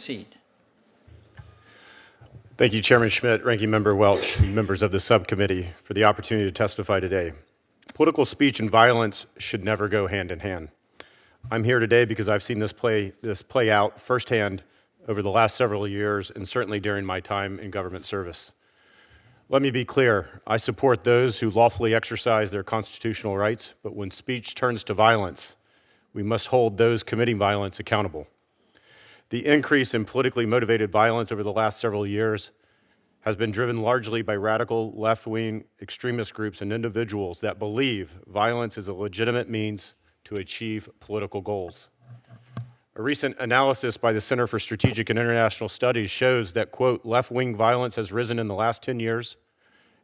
proceed. Thank you, Chairman Schmidt, Ranking Member Welch, and members of the subcommittee for the opportunity to testify today. Political speech and violence should never go hand in hand. I'm here today because I've seen this play out firsthand over the last several years and certainly during my time in government service. Let me be clear, I support those who lawfully exercise their constitutional rights, but when speech turns to violence, we must hold those committing violence accountable. The increase in politically motivated violence over the last several years has been driven largely by radical left-wing extremist groups and individuals that believe violence is a legitimate means to achieve political goals. A recent analysis by the Center for Strategic and International Studies shows that, quote, left-wing violence has risen in the last 10 years,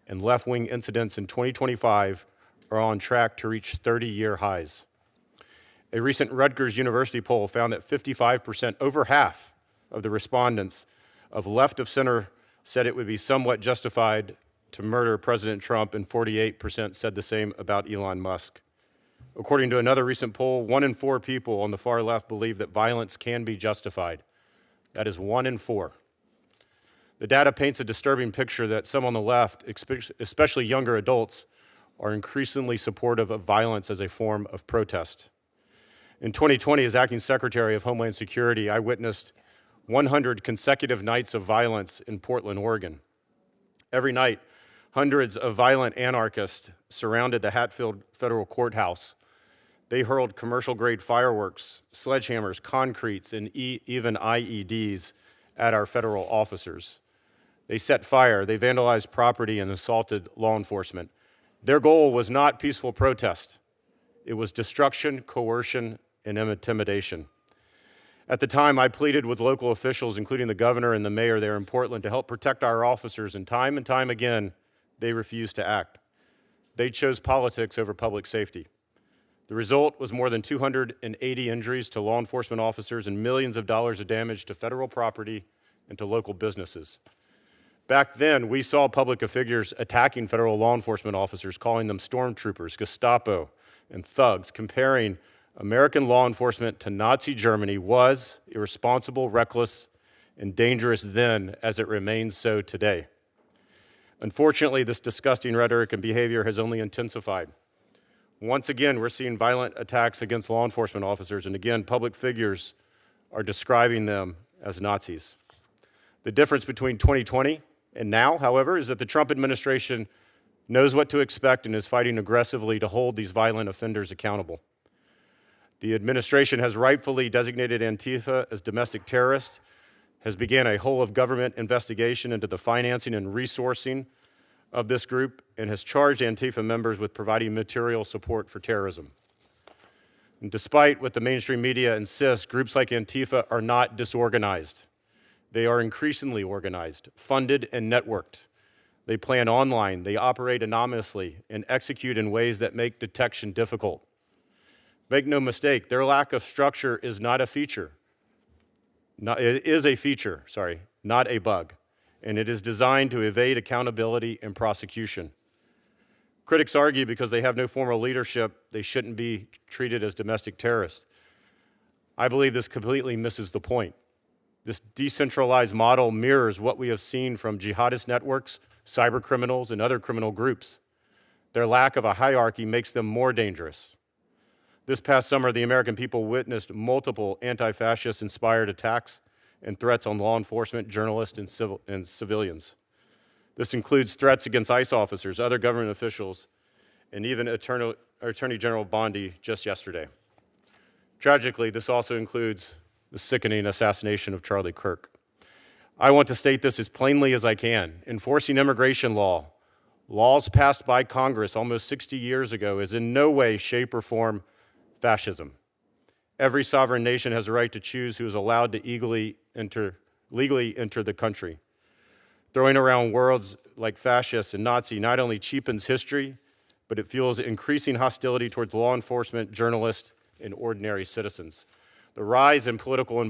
and left-wing incidents in 2025 are on track to reach 30-year highs. A recent Rutgers University poll found that 55%, over half of the respondents of left of center, said it would be somewhat justified to murder President Trump, and 48% said the same about Elon Musk. According to another recent poll, 1 in 4 people on the far left believe that violence can be justified. That is 1 in 4. The data paints a disturbing picture that some on the left, especially younger adults, are increasingly supportive of violence as a form of protest. In 2020, as Acting Secretary of Homeland Security, I witnessed 100 consecutive nights of violence in Portland, Oregon. Every night, hundreds of violent anarchists surrounded the Hatfield Federal Courthouse. They hurled commercial-grade fireworks, sledgehammers, concretes, and even IEDs at our federal officers. They set fire, they vandalized property, and assaulted law enforcement. Their goal was not peaceful protest. It was destruction, coercion, and intimidation. At the time, I pleaded with local officials, including the governor and the mayor there in Portland, to help protect our officers, and time again, they refused to act. They chose politics over public safety. The result was more than 280 injuries to law enforcement officers and millions of dollars of damage to federal property and to local businesses. Back then, we saw public figures attacking federal law enforcement officers, calling them stormtroopers, Gestapo, and thugs. Comparing American law enforcement to Nazi Germany was irresponsible, reckless, and dangerous then, as it remains so today. Unfortunately, this disgusting rhetoric and behavior has only intensified. Once again, we're seeing violent attacks against law enforcement officers, and again, public figures are describing them as Nazis. The difference between 2020 and now, however, is that the Trump administration knows what to expect and is fighting aggressively to hold these violent offenders accountable. The administration has rightfully designated Antifa as domestic terrorists, has begun a whole-of-government investigation into the financing and resourcing of this group, and has charged Antifa members with providing material support for terrorism. And despite what the mainstream media insists, groups like Antifa are not disorganized. They are increasingly organized, funded, and networked. They plan online, they operate anonymously, and execute in ways that make detection difficult. Make no mistake, their lack of structure is not a feature. It is a feature, not a bug. And it is designed to evade accountability and prosecution. Critics argue because they have no formal leadership, they shouldn't be treated as domestic terrorists. I believe this completely misses the point. This decentralized model mirrors what we have seen from jihadist networks, cyber criminals, and other criminal groups. Their lack of a hierarchy makes them more dangerous. This past summer, the American people witnessed multiple anti-fascist inspired attacks and threats on law enforcement, journalists, and civilians. This includes threats against ICE officers, other government officials, and even Attorney General Bondi just yesterday. Tragically, this also includes the sickening assassination of Charlie Kirk. I want to state this as plainly as I can. Enforcing immigration laws passed by Congress almost 60 years ago, is in no way, shape, or form fascism. Every sovereign nation has a right to choose who is allowed to legally enter the country. Throwing around words like fascist and Nazi not only cheapens history, but it fuels increasing hostility towards law enforcement, journalists, and ordinary citizens. The rise in political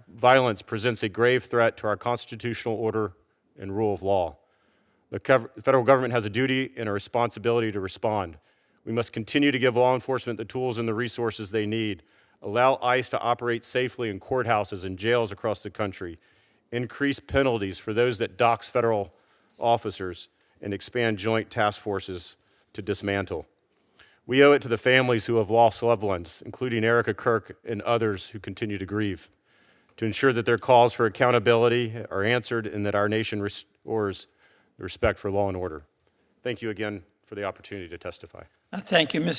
violence presents a grave threat to our constitutional order and rule of law. The federal government has a duty and a responsibility to respond. We must continue to give law enforcement the tools and the resources they need, allow ICE to operate safely in courthouses and jails across the country, increase penalties for those that dox federal officers, and expand joint task forces to dismantle. We owe it to the families who have lost loved ones, including Erica Kirk and others who continue to grieve, to ensure that their calls for accountability are answered and that our nation restores the respect for law and order. Thank you again for the opportunity to testify. Thank you, Mr.